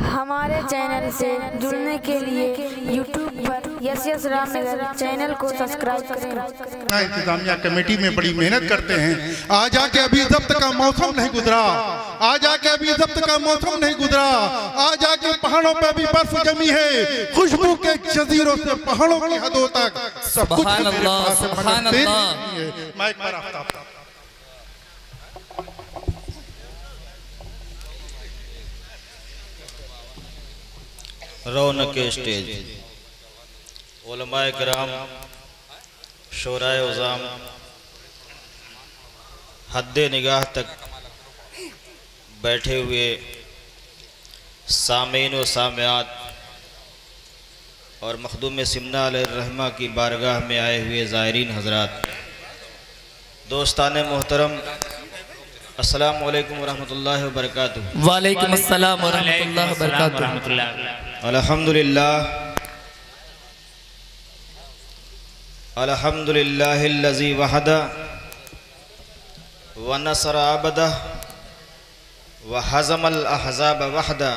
हमारे चैनल से जुड़ने के लिए YouTube पर यस रामनगर चैनल को सब्सक्राइब करें। इंतजामिया कमेटी में बड़ी मेहनत करते हैं। आज आके अभी जब्त का मौसम नहीं गुजरा, आज आके अभी जब्त का मौसम नहीं गुजरा, आज आके पहाड़ों पे अभी बर्फ जमी है, खुशबू के जजीरों से पहाड़ों की हदों तक सब कुछ सुभान अल्लाह, सुभान अल्लाह। माइक पर आफ्ताब। रौनक स्टेज, उलमाए किराम, शोराए उज़ाम, हद्दे निगाह तक बैठे हुए सामीन व सामियात और मखदूम सिमना अलैहिर्रहमा की बारगाह में आए हुए ज़ायरीन हज़रात, दोस्तान मोहतरम, अस्सलामु अलैकुम वरहमतुल्लाहि वबरकातुहू। वालेकुम अस्सलाम वरहमतुल्लाहि वबरकातुहू। अल्हम्दुलिल्लाह अल्हम्दुलिल्लाहिल्लज़ी वहदा व नसर अबदा व हज़मल अहज़ाब वहदा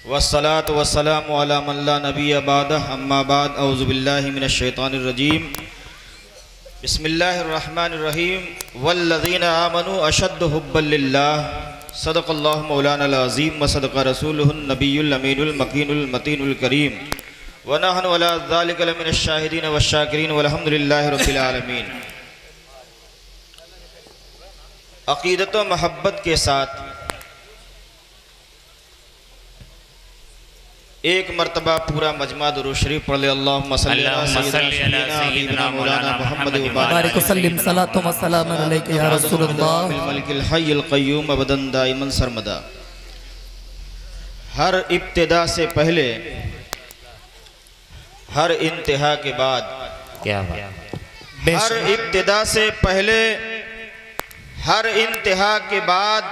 वस्सलातु वस्सलामु अला मन ला नबिय्य बअदह, अम्मा बाद, औज़ु बिल्लाहि मिनश शैतानिर रजीम, बिस्मिल्लाहिर रहमानिर रहीम। वल्लज़ीना आमनू अशद्दु हुब्बन लिल्लाह, सदक़ल्लाहु मौलानाल अज़ीम व सदक़ रसूलुहुन नबियुल अमीनुल मकीनुल मतीनुल करीम व नहनु अला ज़ालिका लमिनश शाहिदीन वश्शाकिरीन वल्हम्दुलिल्लाहि रब्बिल आलमीन। अक़ीदत व महब्बत के साथ एक मरतबा पूरा मजमा दुरूद शरीफ पढ़ ले। अल्लाहुम्मा सल्ली अला सय्यिदिना मौलाना मुहम्मद व बारिक वसल्लिम सलातो व सलाम अलैका या रसूलल्लाह बिल मलिकिल हय्यिल क़य्यूम अबदन दाइमन सरमदा। हर इब्तिदा से पहले, हर इंतहा के बाद, क्या हर इब्तिदा से पहले, हर इंतहा के बाद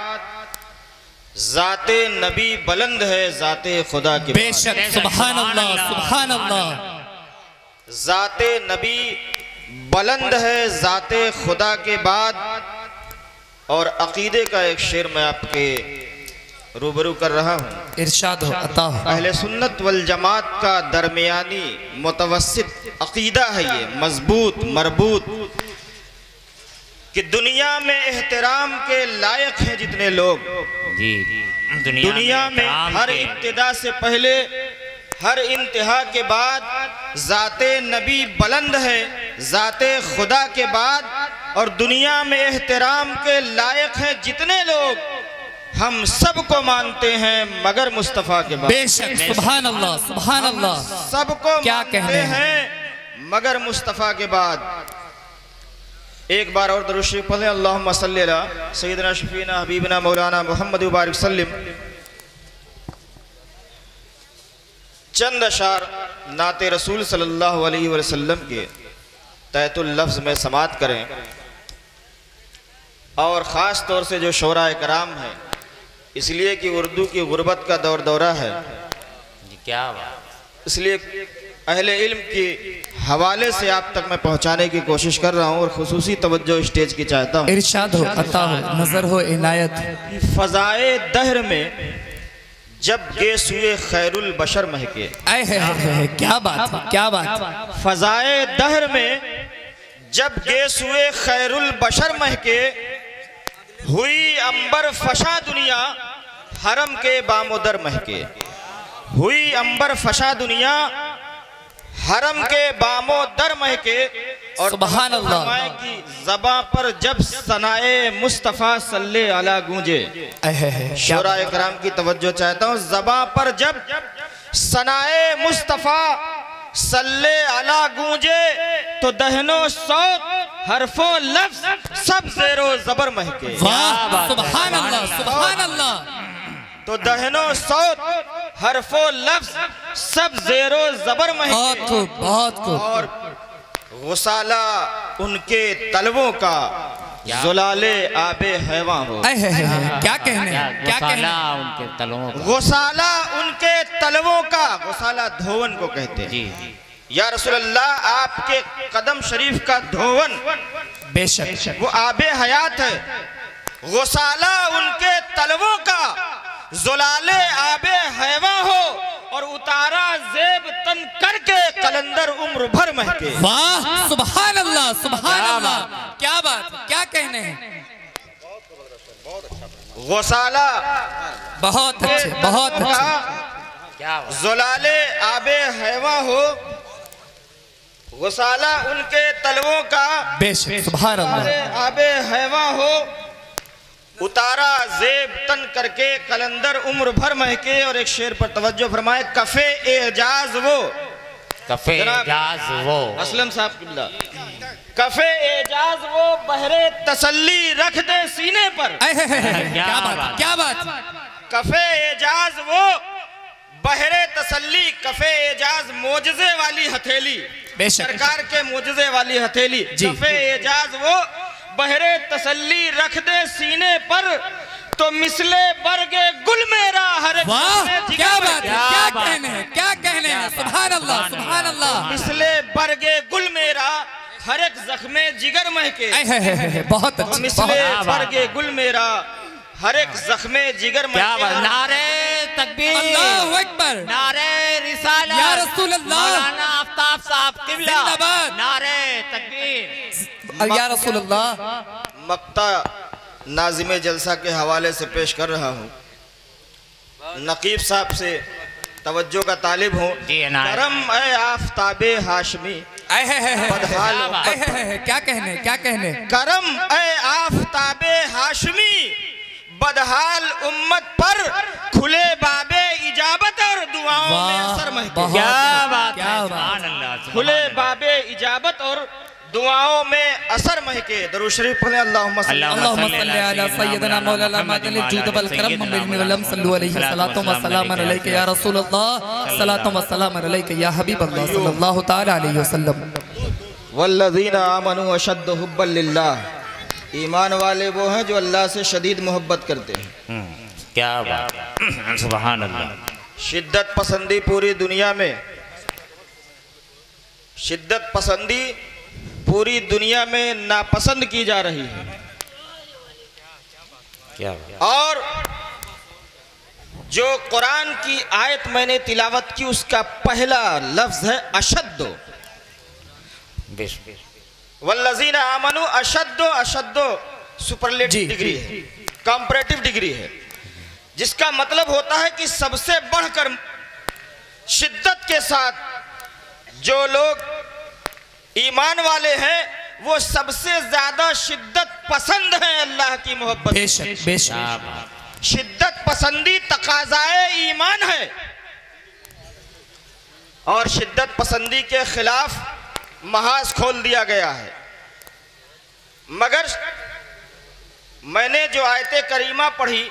ज़ाते नबी बुलंद है, ज़ाते खुदा के बेशक। सुभान अल्लाह, सुभान अल्लाह। ज़ाते नबी बुलंद है ज़ाते खुदा के बाद। और अकीदे का एक शेर मैं आपके रूबरू कर रहा हूँ। इरशाद हो, अता हो। अहले सुन्नत वल जमात का दरमियानी मुतवस्सित अकीदा है ये, मजबूत मरबूत, कि दुनिया में एहतराम के लायक हैं जितने लोग, जी दुनिया में हर इब्तिदा से पहले, हर इंतहा के बाद ज़ाते नबी बुलंद है ज़ाते खुदा के बाद, और दुनिया में एहतराम के लायक हैं जितने लोग, हम सबको मानते हैं मगर मुस्तफ़ा के बाद। बेशक। सुभान अल्लाह, सुभान अल्लाह। सबको क्या कहने हैं मगर मुस्तफ़ा के बाद। एक बार और दरूद शरीफ पढ़ें। अल्लाहुम्मा सल्ली अला सय्यिदिना शफीना हबीबना मौलाना मुहम्मद व बारिक सल्लिम। चंद अशार नाते रसूल सल्लल्लाहु अलैहि वसल्लम के तहतुल लफ्ज़ में समात करें, और ख़ास तौर से जो शोराए कराम है, इसलिए कि उर्दू की गुर्बत का दौर दौरा है, क्या इसलिए अहले इल्म के हवाले से आप तक मैं पहुंचाने की कोशिश कर रहा हूं, और खुसूसी तवज्जो स्टेज की चाहता हूं। इरशाद हो, अता हो, नजर हो, इनायत। फ़ज़ाए दहर में जब गेस हुए खैरुल बशर महके, आए है, क्या बात है, क्या बात। फ़ज़ाए दहर में जब गेस हुए खैरुल बशर महके, हुई अंबर फशा दुनिया हरम के बामोदर महके, हुई अंबर फशा दुनिया हरम के बामो दर महके। और सुभान अल्लाह की ज़बां पर जब सनाए मुस्तफ़ा सल्ले अला गूंजे, शोराए कराम की तवज्जो चाहता हूँ। ज़बां पर जब सनाए मुस्तफ़ा सल्ले अला गूंजे, तो दहनो सौत हरफो लफ्ज़ सब ज़ेरो ज़बर महके। वाह, सुभान अल्लाह, सुभान अल्लाह। तो दहनो सौत हरफो लफ्ज़ सब ज़ेरो ज़बर महके। बहुत खूब, बहुत खूब। और गुसाला उनके तलवों का ज़ुलाले आबे हैवां हो। क्या कहने, क्या कहने। उनके तलवों का, गुसाला उनके तलवों का, गुसाला धोवन को कहते हैं। जी या रसूल अल्लाह, आपके कदम शरीफ का धोवन बेशक वो आबे हयात है। गुसाला उनके तलवों का, ज़ुलाले आबे हैवा कलंदर उम्र भर महके। वाह सुभान अल्लाह सुभान अल्लाह, क्या बात, क्या कहने हैं। गौसाला बहुत अच्छे, बहुत अच्छे। क्या ज़ुलाले आबे हैवा हो, गौसाला उनके तलवों का बेशक सुभान अल्लाह। आबे हैवा हो, उतारा जेब तन करके कलंदर उम्र भर महके। और एक शेर पर तवज्जो फरमाए, कफे एजाज वो, कफे एजाज वो, असलम साहब किबला, कफे एजाज वो बहरे तसल्ली रख दे सीने पर। क्या बात, क्या बात। कफे एजाज वो बहरे तसल्ली, कफे एजाज मोजजे वाली हथेली, बेशक। सरकार के मोजजे वाली हथेली। कफे एजाज वो बहरे तसल्ली रख दे सीने पर, तो मिसले बरगे गुल मेरा हर एक वाह जिगर क्या में। बात है, क्या कहने हैं, क्या कहने हैं। सुभान अल्लाह सुभान अल्लाह। मिसले बरगे गुल मेरा हर एक जख्मे जिगर महके। बहुत अच्छे, मिसले बहुत बरगे गुल मेरा हर एक जख्मे जिगर क्या महके। बात। नारे तकबीर, अल्लाहु अकबर, नारे रिसालत, या रसूल अल्लाह, मौलाना आफ्ताब साहब किबला, जिंदाबाद, नारे तकबीर। या रसूल अल्लाह। मक्ता नाज़िमे जलसा के हवाले से पेश कर रहा हूँ। नकीब साहब से तवज्जो का तालिब हूँ। करम ए आफ्ताबे हाशमी, बदहाल क्या कहने, क्या कहने। करम ए आफ्ताबे हाशमी, बदहाल उम्मत पर खुले बाबे इजाबत और दुआओं में असर महके। क्या बात, क्या बात। सुभान अल्लाह। खुले बाबे इजाबत और दुआओं में असर महके। दरूद शरीफ पढ़ें। अल्लाहुम्मा सल्ली अला सय्यदना मौलाना मादल जूद वल करम मिन वलम सल्लु अलैहि सलातो व सलाम अलैका या रसूल अल्लाह, सलातो व सलाम अलैका या हबीब अल्लाह सल्लल्लाहु तआला अलैहि वसल्लम। वल्लज़ीना आमनू अशद्दु हुब्बन लिल्लाह, ईमान वाले वो हैं जो अल्लाह से शदीद मोहब्बत करते हैं। क्या बात, सुभान अल्लाह। शिद्दत पसंदी पूरी दुनिया में, शिद्दत पसंदी पूरी दुनिया में नापसंद की जा रही है। क्या बात। और जो कुरान की आयत मैंने तिलावत की उसका पहला लफ्ज है अशद्दो। वल्लज़ीना आमनू अशद्दो, अशद्दो सुपरलेटिव डिग्री है, कंपैरेटिव डिग्री है, जिसका मतलब होता है कि सबसे बढ़कर शिद्दत के साथ जो लोग ईमान वाले हैं वो सबसे ज्यादा शिद्दत पसंद हैं अल्लाह की मोहब्बत। बेशक बेशक। शिद्दत पसंदी तकाज़ाए ईमान है, और शिद्दत पसंदी के खिलाफ महाज खोल दिया गया है। मगर मैंने जो आयते करीमा पढ़ी,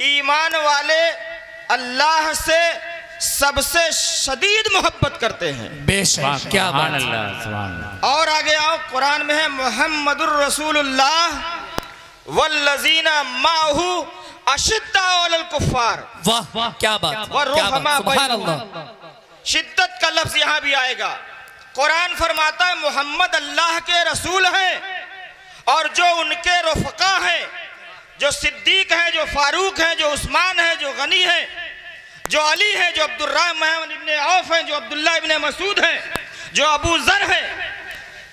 ईमान वाले अल्लाह से सबसे शदीद मोहब्बत करते हैं। बेशक, क्या बात। और आगे आओ, कुरान में है मुहम्मदुर रसूलुल्लाह वल्लज़ीना माहू अशिद्दाउ अलल कुफ्फार। वाह क्या बात, क्या बात, सुभान अल्लाह। शिद्दत का लफ्ज यहां भी आएगा। कुरान फरमाता है मोहम्मद अल्लाह के रसूल हैं, और जो उनके रफ़क़ा हैं, जो सिद्दीक हैं, जो फारूक हैं, जो उस्मान हैं, जो गनी हैं, जो अली है, जो अब्दुर्रहमान इब्ने औफ हैं, जो अब्दुल्ला इब्ने मसूद हैं, जो अबू ज़र हैं,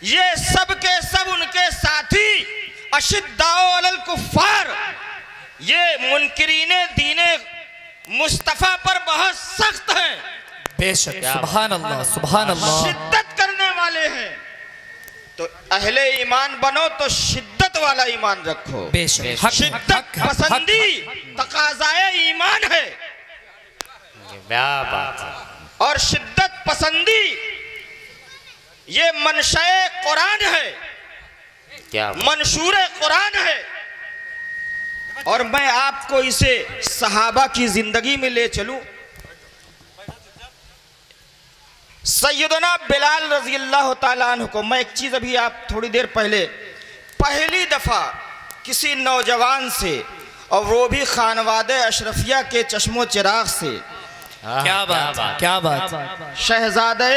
ये सब के सब उनके साथी अशिद्दाउ अलल कुफ्फार, ये मुनकिरीने दीने मुस्तफ़ा पर बहुत सख्त हैं। बेशक, सुभान अल्लाह सुभान अल्लाह। शिद्दत करने वाले हैं। तो अहले ईमान बनो तो शिद्दत वाला ईमान रखो। बेशक, शिद्दत पसंदी तकाज़ाए ईमान है, क्या बात। और शिद्दत पसंदी ये मनशए कुरान है, क्या मंशूर कुरान है। और मैं आपको इसे सहाबा की जिंदगी में ले चलूं। सैयदना बिलाल रजी अल्लाह ताला अन्हु को, मैं एक चीज़ अभी आप थोड़ी देर पहले पहली दफ़ा किसी नौजवान से, और वो भी खानवादे अशरफिया के चश्मो चिराग से, क्या बात, क्या बात। शहजादे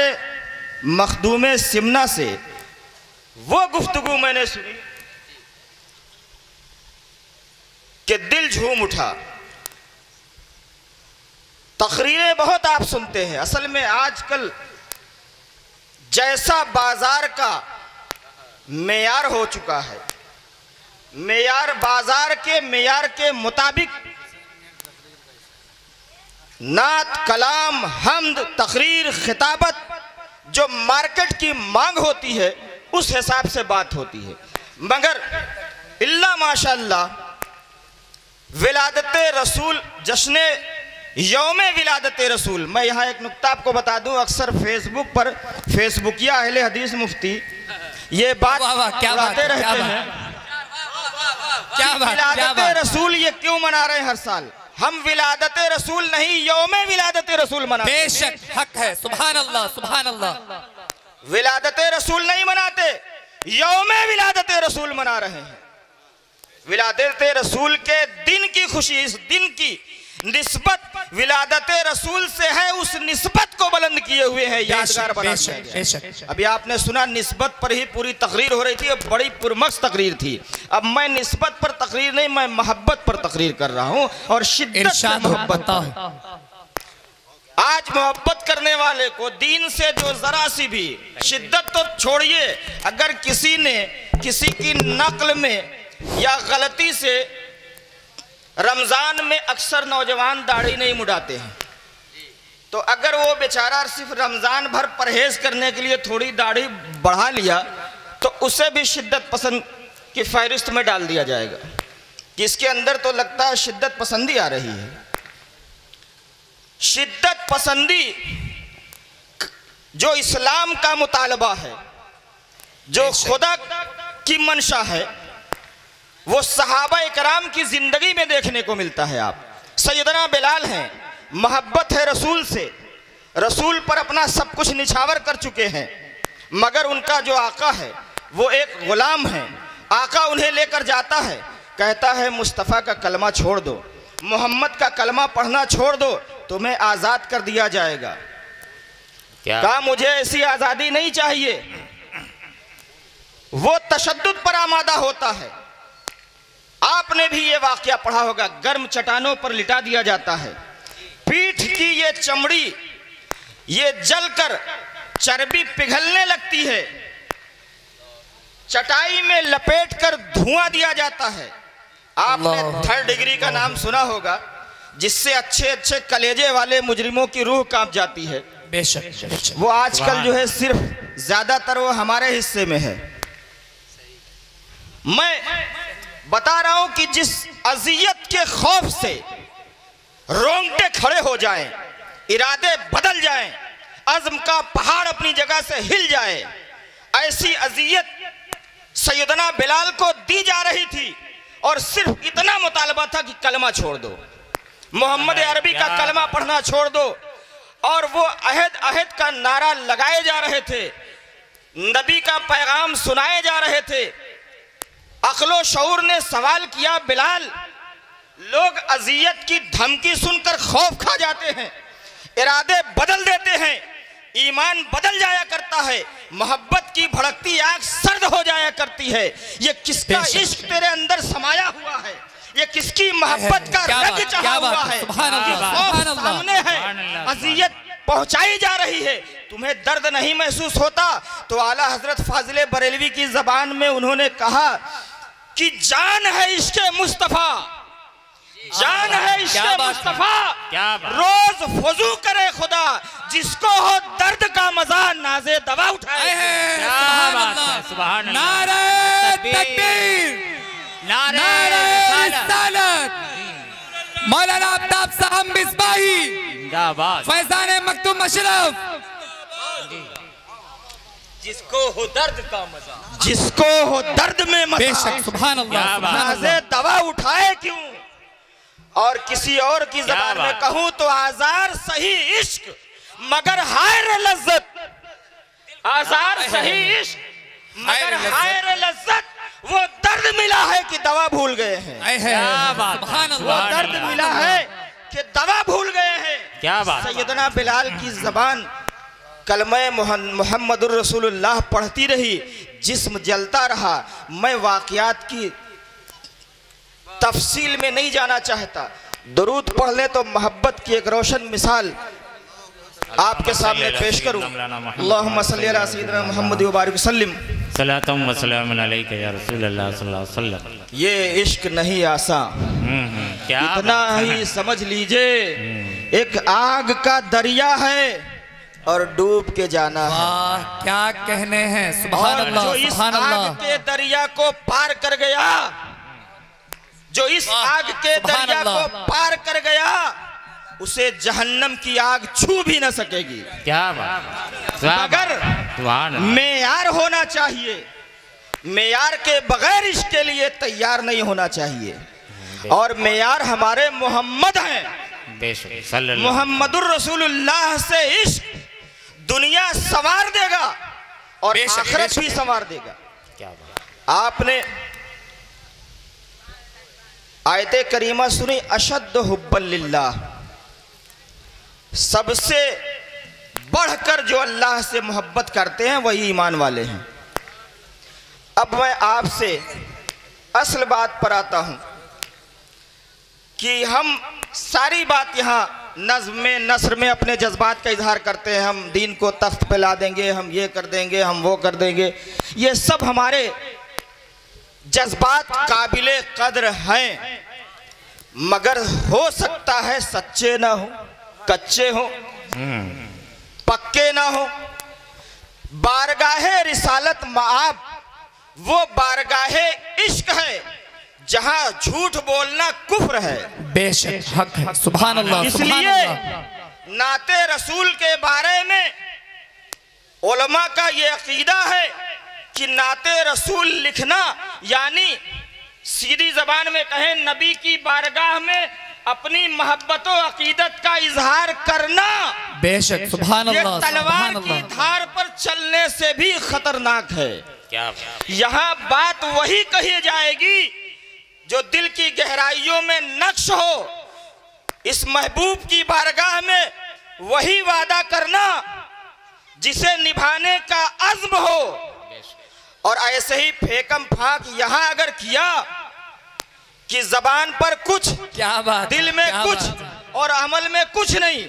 मखदूमे सिमना से वो गुफ्तगू मैंने सुनी कि दिल झूम उठा। तकरीरें बहुत आप सुनते हैं, असल में आजकल जैसा बाजार का मेयार हो चुका है, मेयार बाजार के मेयार के मुताबिक नात, कलाम, हम्द, तकरीर, खिताबत जो मार्केट की मांग होती है उस हिसाब से बात होती है। मगर इल्ला माशाअल्लाह विलादत रसूल, जश्न यौमे विलादत रसूल, मैं यहाँ एक नुक्ता आपको बता दूं, अक्सर फेसबुक पर फेसबुकिया अहले हदीस मुफ्ती ये बात उड़ाते रहते हैं, विलादत रसूल ये क्यों मना रहे हैं हर साल? हम विलादत रसूल नहीं, यौमे विलादत रसूल मनाते हैं। बेशक हक है, सुभान अल्लाह, सुभान अल्लाह। विलादत रसूल नहीं मनाते, यौमे विलादत रसूल मना रहे हैं। विलादत रसूल के दिन की खुशी, इस दिन की निस्बत विलादत रसूल से है, उस निस्बत को बुलंद किए हुए हैं, यादगार बना दिया। अभी आपने सुना निस्बत पर ही पूरी तकरीर हो रही थी, बड़ी पुरमक्स तकरीर थी। अब मैं निस्बत पर तकरीर नहीं, मैं मोहब्बत पर तकरीर कर रहा हूँ और शिद्दत से मोहब्बत। आज मोहब्बत करने वाले को दीन से जो जरा सी भी शिद्दत तो छोड़िए, अगर किसी ने किसी की नकल में या गलती से, रमजान में अक्सर नौजवान दाढ़ी नहीं मुड़ाते हैं, तो अगर वो बेचारा सिर्फ रमजान भर परहेज करने के लिए थोड़ी दाढ़ी बढ़ा लिया तो उसे भी शिद्दत पसंद की फहरिस्त में डाल दिया जाएगा कि इसके अंदर तो लगता है शिद्दत पसंदी आ रही है। शिद्दत पसंदी जो इस्लाम का मुतालबा है, जो खुदा की मंशा है, वो सहाबा इकराम की जिंदगी में देखने को मिलता है। आप सैयदना बिलाल हैं, मोहब्बत है रसूल से, रसूल पर अपना सब कुछ निछावर कर चुके हैं, मगर उनका जो आका है वो एक गुलाम है। आका उन्हें लेकर जाता है, कहता है मुस्तफ़ा का कलमा छोड़ दो, मोहम्मद का कलमा पढ़ना छोड़ दो, तुम्हें आज़ाद कर दिया जाएगा। कहा मुझे ऐसी आज़ादी नहीं चाहिए। वो तशद्दुद पर आमादा होता है। आपने भी ये वाकया पढ़ा होगा, गर्म चट्टानों पर लिटा दिया जाता है, पीठ की ये चमड़ी ये जलकर चर्बी पिघलने लगती है, चटाई में लपेटकर धुआं दिया जाता है। आपने 3rd डिग्री का नाम सुना होगा, जिससे अच्छे अच्छे कलेजे वाले मुजरिमों की रूह कांप जाती है। बेशक वो आजकल जो है सिर्फ ज्यादातर वो हमारे हिस्से में है। मैं बता रहा हूं कि जिस अजियत के खौफ से रोंगटे खड़े हो जाएं, इरादे बदल जाएं, अज़्म का पहाड़ अपनी जगह से हिल जाए, ऐसी अजियत सैयदना बिलाल को दी जा रही थी और सिर्फ इतना मुतालबा था कि कलमा छोड़ दो, मोहम्मद अरबी का कलमा पढ़ना छोड़ दो। और वो अहद अहद का नारा लगाए जा रहे थे, नबी का पैगाम सुनाए जा रहे थे। अक्लो शऊर ने सवाल किया, बिलाल, लोग अजियत की धमकी सुनकर खौफ खा जाते हैं, इरादे बदल देते हैं, ईमान बदल जाया करता है, मोहब्बत की भड़कती आग सर्द हो जाया करती है। ये किसका इश्क तेरे अंदर समाया हुआ है, ये किसकी मोहब्बत का रंग चढ़ा हुआ है, खौफ सामने है, अजियत पहुंचाई जा रही है, तुम्हें दर्द नहीं महसूस होता? तो आला हजरत फाजिले बरेलवी की जबान में उन्होंने कहा कि जान है इश्क़ मुस्तफ़ा, जान है इश्क़ मुस्तफ़ा, रोज वज़ू करे खुदा, जिसको हो दर्द का मजा नाज़े दवा उठाए। नारे तकबीर, नारे रिसालत, मौलाना आफ्ताब साहब मिसबाही, फैजान मखदूम अशरफ। जिसको हो दर्द का मजा, जिसको हो दर्द में मजा, बेशक सुभान अल्लाह, नाज़े दवा उठाए क्यों? और किसी और की ज़बान में कहूं तो आज़ार सही इश्क मगर हाय रे लज्जत, आज़ार सही इश्क मगर हाय रे लज्जत, वो दर्द मिला है कि दवा भूल गए हैं। वो दर्द मिला है कि दवा भूल गए हैं। क्या बात। सैयदना बिलाल की जबान कलमे मोहम्मदुर रसूलुल्लाह पढ़ती रही, जिस्म जलता रहा। मैं वाक़यात की तफसील में नहीं जाना चाहता, दरूद पढ़ ले तो मोहब्बत की एक रोशन मिसाल आपके सामने पेश करूं। अल्लाहुम्मा सल्ली अला सय्यिदिना मुहम्मद व बारिक वसल्लिम। सलातुम व सलामुन अलैका या रसूलल्लाह सल्लल्लाहु अलैहि वसल्लम। ये इश्क नहीं आसान, क्या इतना ही समझ लीजिए, एक आग का दरिया है और डूब के जाना है। वाह क्या कहने हैं, सुभान और अल्लाह जो इस सुभान आग अल्लाह। के दरिया को पार कर गया, जो इस आग के सुभान दरिया को अल्लाह। पार कर गया, उसे जहन्नम की आग छू भी न सकेगी। क्या बात, मगर सुभान अल्लाह। मेयार होना चाहिए, मेयार के बगैर इसके लिए तैयार नहीं होना चाहिए। और मेयार हमारे मोहम्मद हैं, बेशक सल्लल्लाहु मोहम्मदुर रसूलुल्लाह से इश्क दुनिया संवार देगा और बेशक, आखिरत बेशक। भी संवार देगा। क्या बात। आपने आयते करीमा सुनी, अशद्द हुब्बन लिल्लाह, सबसे बढ़कर जो अल्लाह से मोहब्बत करते हैं वही ईमान वाले हैं। अब मैं आपसे असल बात पर आता हूं कि हम सारी बात यहाँ नज़्म में नस्र में अपने जज्बात का इजहार करते हैं, हम दीन को तख्त पे ला देंगे, हम ये कर देंगे, हम वो कर देंगे। ये सब हमारे जज्बात काबिले कद्र हैं, मगर हो सकता है सच्चे ना हो, कच्चे हो, पक्के ना हो। बारगाहे रिसालत माआब वो बारगाहे इश्क है जहां झूठ बोलना कुफ्र है। बेशक हक है, सुभान अल्लाह सुभान इसलिए अल्लाह। नाते रसूल के बारे में उलमा का ये अकीदा है कि नाते रसूल लिखना यानी सीधी जबान में कहें नबी की बारगाह में अपनी मोहब्बत और अकीदत का इजहार करना, बेशक सुभान ये अल्लाह तलवार सुभान की अल्लाह। धार पर चलने से भी खतरनाक है। क्या बात। यहाँ बात वही कही जाएगी जो दिल की गहराइयों में नक्श हो। इस महबूब की बारगाह में वही वादा करना जिसे निभाने का अज़्म हो। और ऐसे ही फेकम फाक यहाँ अगर किया कि जबान पर कुछ, क्या बात, दिल में क्या कुछ बात है। और अमल में कुछ नहीं,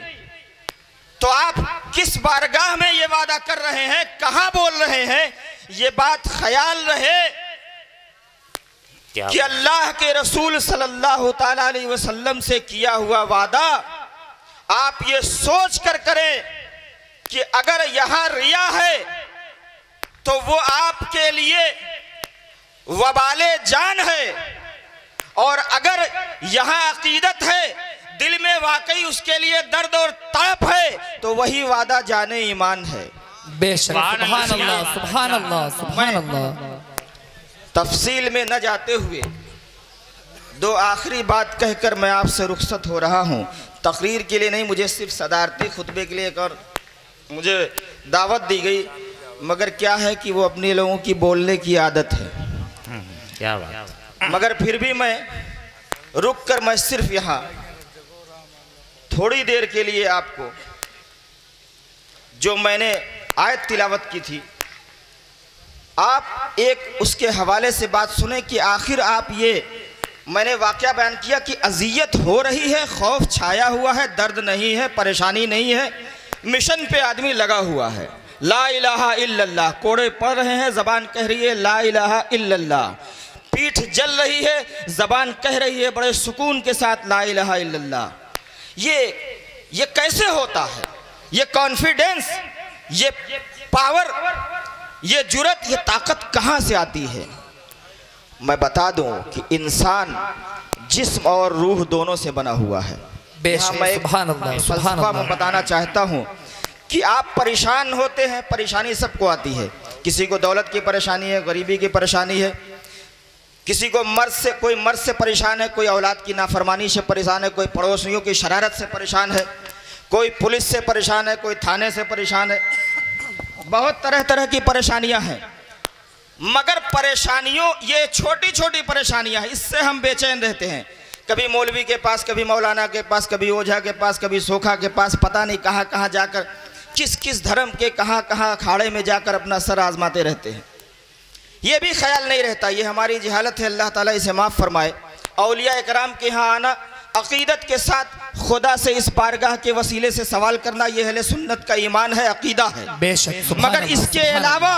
तो आप किस बारगाह में ये वादा कर रहे हैं, कहाँ बोल रहे हैं? ये बात ख्याल रहे कि अल्लाह के रसूल सल्लल्लाहु ताला अलैहि वसल्लम से किया हुआ वादा आप ये सोच कर करें कि अगर यहाँ रिया है तो वो आपके लिए वबाले जान है, और अगर यहाँ अकीदत है, दिल में वाकई उसके लिए दर्द और तड़प है, तो वही वादा जाने ईमान है। बेशक सुभान अल्लाह सुभान अल्लाह सुभान अल्लाह। तफसील में न जाते हुए दो आखिरी बात कहकर मैं आपसे रुखसत हो रहा हूँ। तकरीर के लिए नहीं, मुझे सिर्फ सदारती खुतबे के लिए एक और मुझे दावत दी गई, मगर क्या है कि वो अपने लोगों की बोलने की आदत है। क्या बात। मगर फिर भी मैं रुक कर मैं सिर्फ यहाँ थोड़ी देर के लिए आपको जो मैंने आयत तिलावत की थी, आप एक उसके हवाले से बात सुने कि आखिर आप ये मैंने वाक़या बयान किया कि अज़ियत हो रही है, खौफ छाया हुआ है, दर्द नहीं है, परेशानी नहीं है, मिशन पे आदमी लगा हुआ है। ला इलाहा इल्लल्लाह कोड़े पड़ रहे हैं, ज़बान कह रही है ला इलाहा इल्लल्लाह, पीठ जल रही है, ज़बान कह रही है बड़े सुकून के साथ ला इलाहा इल्लल्लाह। ये कैसे होता है? ये कॉन्फिडेंस, ये पावर, ये जुर्रत, ये ताकत कहाँ से आती है? मैं बता दूं कि इंसान जिस्म और रूह दोनों से बना हुआ है। बेशक सुभान अल्लाह सुभान मैं अल्लाह। बताना चाहता हूं कि आप परेशान होते हैं, परेशानी सबको आती है। किसी को दौलत की परेशानी है, गरीबी की परेशानी है, किसी को मर्द से, कोई मर्द से परेशान है, कोई औलाद की नाफरमानी से परेशान है, कोई पड़ोसियों की शरारत से परेशान है, कोई पुलिस से परेशान है, कोई थाने से परेशान है। बहुत तरह तरह की परेशानियां हैं, मगर परेशानियों, ये छोटी छोटी परेशानियां हैं, इससे हम बेचैन रहते हैं। कभी मौलवी के पास, कभी मौलाना के पास, कभी ओझा के पास, कभी सोखा के पास, पता नहीं कहाँ कहाँ जाकर, किस किस धर्म के कहाँ कहाँ अखाड़े में जाकर अपना सर आजमाते रहते हैं। ये भी ख्याल नहीं रहता, ये हमारी जहालत है, अल्लाह ताला इसे माफ़ फरमाए। औलिया इकराम के यहाँ आना अकीदत के साथ खुदा से इस बारगाह के वसीले से सवाल करना, ये अहले सुन्नत का ईमान है, अकीदा है। बेशक। मगर इसके अलावा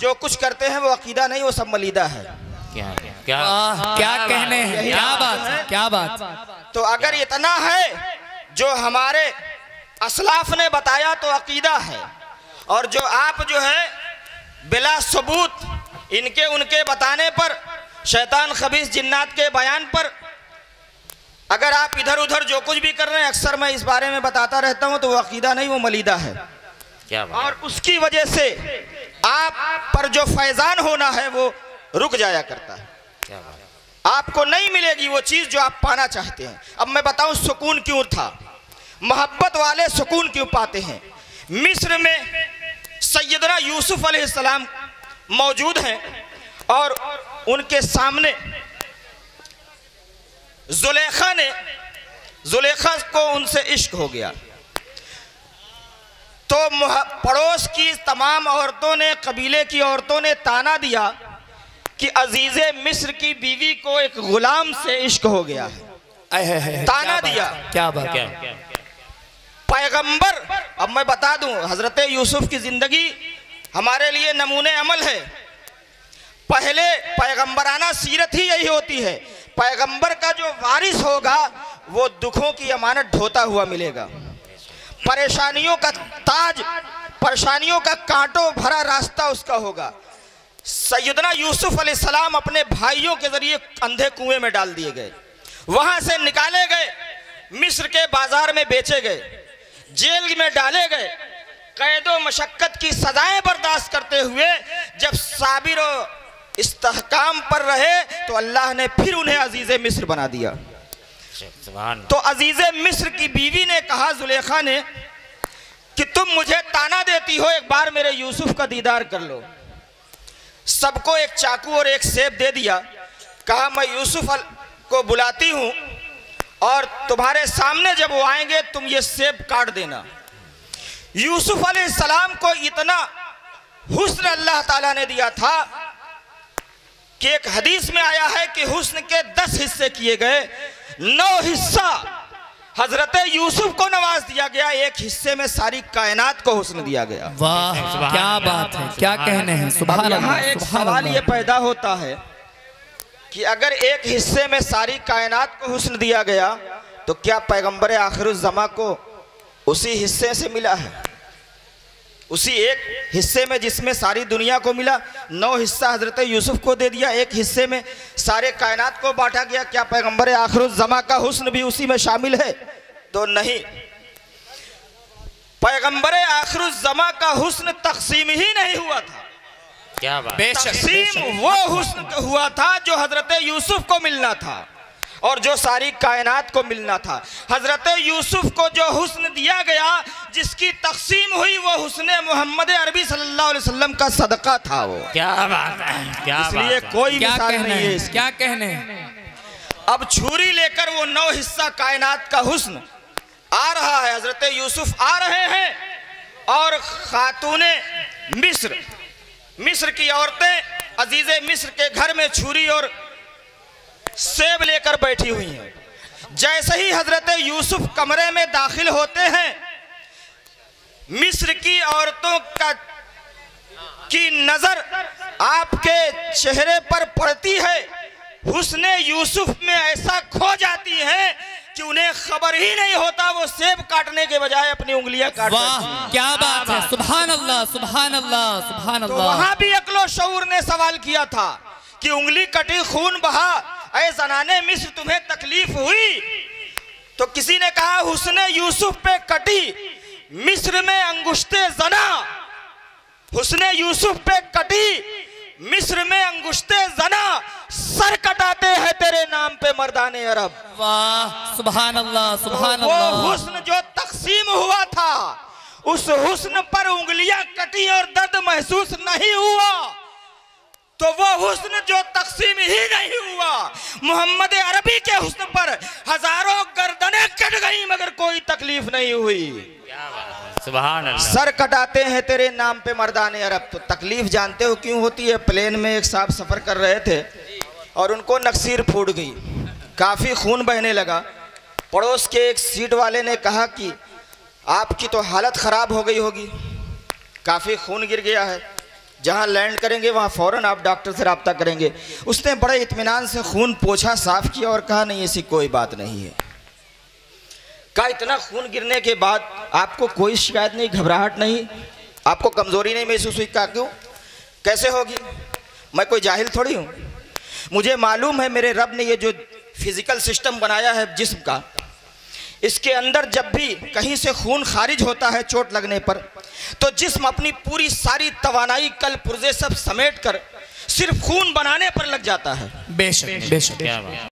जो कुछ करते हैं वो अकीदा नहीं, वो सब मलीदा है। क्या क्या कहने हैं, क्या बात है, क्या बात। तो अगर इतना है जो हमारे असलाफ ने बताया तो अकीदा है, और जो आप जो है बिला सबूत इनके उनके बताने पर, शैतान खबीस जिन्नात के बयान पर अगर आप इधर उधर जो कुछ भी कर रहे हैं, अक्सर मैं इस बारे में बताता रहता हूं, तो वो अकीदा नहीं, वो मलीदा है। क्या बात। और उसकी वजह से आप पर जो फैजान होना है वो रुक जाया करता है। क्या बात। आपको नहीं मिलेगी वो चीज़ जो आप पाना चाहते हैं। अब मैं बताऊं सुकून क्यों था, मोहब्बत वाले सुकून क्यों पाते हैं। मिस्र में सैयदना यूसुफ अलैहिस्सलाम मौजूद हैं और उनके सामने जुलेखा को उनसे इश्क हो गया। तो पड़ोस की तमाम औरतों ने, कबीले की औरतों ने ताना दिया कि अजीज़े मिस्र की बीवी को एक गुलाम से इश्क हो गया है। ताना दिया। क्या बात। पैगंबर, अब मैं बता दूं, हजरत यूसुफ की जिंदगी हमारे लिए नमूने अमल है। पहले पैगंबराना सीरत ही यही होती है। पैगंबर का जो वारिस होगा वो दुखों की अमानत ढोता हुआ मिलेगा, परेशानियों का ताज, परेशानियों का कांटों भरा रास्ता उसका होगा। सैयदना यूसुफ अलैहिस्सलाम अपने भाइयों के जरिए अंधे कुएं में डाल दिए गए, वहां से निकाले गए, मिस्र के बाजार में बेचे गए, जेल में डाले गए, कैदो मशक्कत की सजाएं बर्दाश्त करते हुए जब साबिर और इस्तेहकाम पर रहे तो अल्लाह ने फिर उन्हें अजीज़े मिस्र बना दिया। तो अजीज़े मिस्र की बीवी ने कहा, जुलेखा ने, कि तुम मुझे ताना देती हो, एक बार मेरे यूसुफ का दीदार कर लो। सबको एक चाकू और एक सेब दे दिया। कहा मैं यूसुफ को बुलाती हूँ और तुम्हारे सामने जब वो आएंगे तुम ये सेब काट देना। यूसुफ अलैहिस्सलाम को इतना हुस्न अल्लाह ताला ने दिया था कि एक हदीस में आया है कि हुस्न के 10 हिस्से किए गए, 9 हिस्सा हजरत यूसुफ को नवाज दिया गया, एक हिस्से में सारी कायनात को हुस्न दिया गया। वाह, क्या बात है, क्या कहने हैं। सुभान अल्लाह। एक सवाल ये पैदा होता है कि अगर एक हिस्से में सारी कायनात को हुस्न दिया गया तो क्या पैगंबर आखिरुज़्ज़मा को उसी हिस्से से मिला है? उसी एक हिस्से में जिसमें सारी दुनिया को मिला, 9 हिस्सा हजरत यूसुफ को दे दिया, एक हिस्से में सारे कायनात को बांटा गया, क्या पैगंबर आखिरुज़्ज़मा का हुस्न भी उसी में शामिल है? तो नहीं। पैगंबर आखिरुज़्ज़मा का हुस्न तक़सीम ही नहीं हुआ था। क्या बात। तक़सीम वो हुस्न हुआ था जो हजरत यूसुफ को मिलना था और जो सारी कायनात को मिलना था। हजरत यूसुफ को जो हुस्न दिया गया, जिसकी तक़सीम हुई, वो हुस्न मोहम्मद अरबी सल्लल्लाहु अलैहि वसल्लम का सदका था वो। क्या बात है, क्या बात। इसलिए कोई मिसाल नहीं है इसकी। क्या कहने। अब छुरी लेकर वो 9 हिस्सा कायनात का हुस्न आ रहा है, हजरत यूसुफ आ रहे हैं और खातूने मिस्र की औरतें अजीज़े मिस्र के घर में छुरी और सेब लेकर बैठी हुई हैं। जैसे ही हजरत यूसुफ कमरे में दाखिल होते हैं, मिस्र की औरतों की नजर आपके चेहरे पर पड़ती है, हुस्ने यूसुफ में ऐसा खो जाती है कि उन्हें खबर ही नहीं होता, वो सेब काटने के बजाय अपनी उंगलियां काट देती हैं। वाह, क्या बात है। सुभान अल्लाह, सुभान अल्लाह, सुभान तो अल्लाह। वहां भी अक्लो शऊर ने सवाल किया था कि उंगली कटी खून बहा, ऐ ज़नाने मिस्र तुम्हें तकलीफ हुई? तो किसी ने कहा हुस्ने यूसुफ पे कटी मिस्र में अंगुश्ते जना, हुस्ने यूसुफ पे कटी मिस्र में अंगुश्ते जना, सर कटाते हैं तेरे नाम पे मर्दाने अरब। वाह, सुभान अल्लाह, सुभान वो अल्लाह। हुस्न जो तकसीम हुआ था, उस हुस्न पर उंगलियां कटी और दर्द महसूस नहीं हुआ, तो वो हुस्न जो तकसीम ही नहीं हुआ, मोहम्मद अरबी के हुस्न पर हजारों गर्दनें कट गई मगर कोई तकलीफ नहीं हुई। सुभान अल्लाह। सर कटाते हैं तेरे नाम पे मर्दाने अरब। तो तकलीफ जानते हो क्यों होती है? प्लेन में एक साहब सफर कर रहे थे और उनको नक्सीर फूट गई, काफी खून बहने लगा। पड़ोस के एक सीट वाले ने कहा कि आपकी तो हालत ख़राब हो गई होगी, काफ़ी खून गिर गया है, जहाँ लैंड करेंगे वहाँ फ़ौरन आप डॉक्टर से रब्ता करेंगे। उसने बड़े इत्मीनान से खून पोछा, साफ़ किया और कहा नहीं ऐसी कोई बात नहीं है। कहा इतना खून गिरने के बाद आपको कोई शिकायत नहीं, घबराहट नहीं, आपको कमज़ोरी नहीं महसूस हुई? कहा क्यों, कैसे होगी, मैं कोई जाहिल थोड़ी हूँ, मुझे मालूम है मेरे रब ने ये जो फिज़िकल सिस्टम बनाया है जिस्म का, इसके अंदर जब भी कहीं से खून खारिज होता है चोट लगने पर, तो जिस्म अपनी पूरी सारी तवानाई कल पुर्जे सब समेट कर सिर्फ खून बनाने पर लग जाता है। बेशक बेशक।